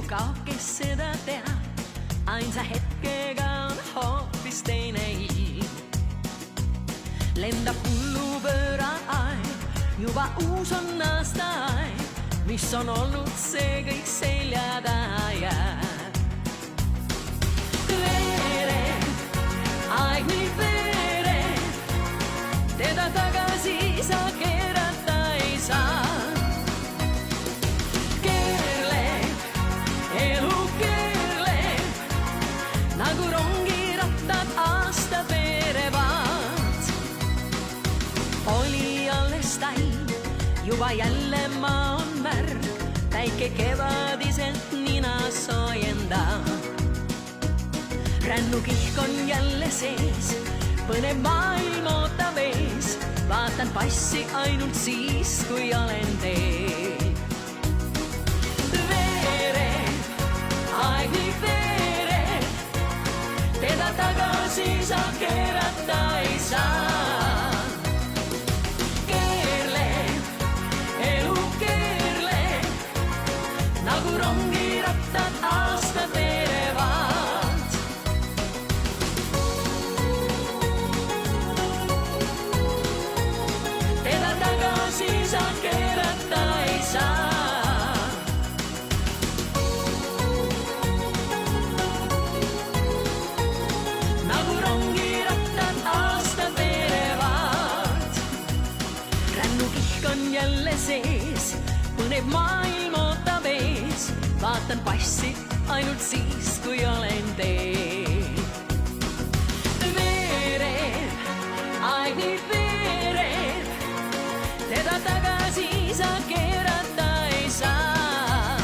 kuka, kes seda teab, ainsa hetkega on hoopis teine ilm. Lendab hullupööraaeg, juba uus on aastaaeg, mis on olnud see kõik selja taha jääb. Veerev, aeg nii veerev, teda tagasi sa keerata ei saa. Keerleb, elu keerleb, nagu rongirattad aastad veerevad. Oli alles talv, juba jälle maa on märg, päike kevadiselt nina soojendab. Rännukihk on jälle sees, põnev maailm ootab ees, vaatan passi ainult siis, kui olen teel. Veerev, aeg nii veerev, teda tagasi sa keerata ei saa. Keerleb, elu keerleb, nagu rongirattad aastad veerevad. Teda tagasi sa keerata ei saa. Nagu rongirattad aastad veerevad. Rännukihk on jälle sees, põnev maailm ootab ees, vaatan passi ainult siis, kui olen teel. Veerev, aeg nii veerev, teda tagasi sa keerata ei saa.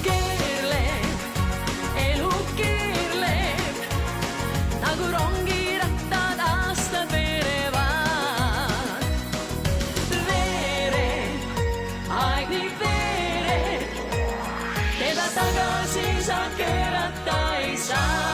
Keerleb, elu keerleb, nagu rongirattad aastad veerevad. Veerev, aeg nii veerev, teda tagasi sa keerata ei saa.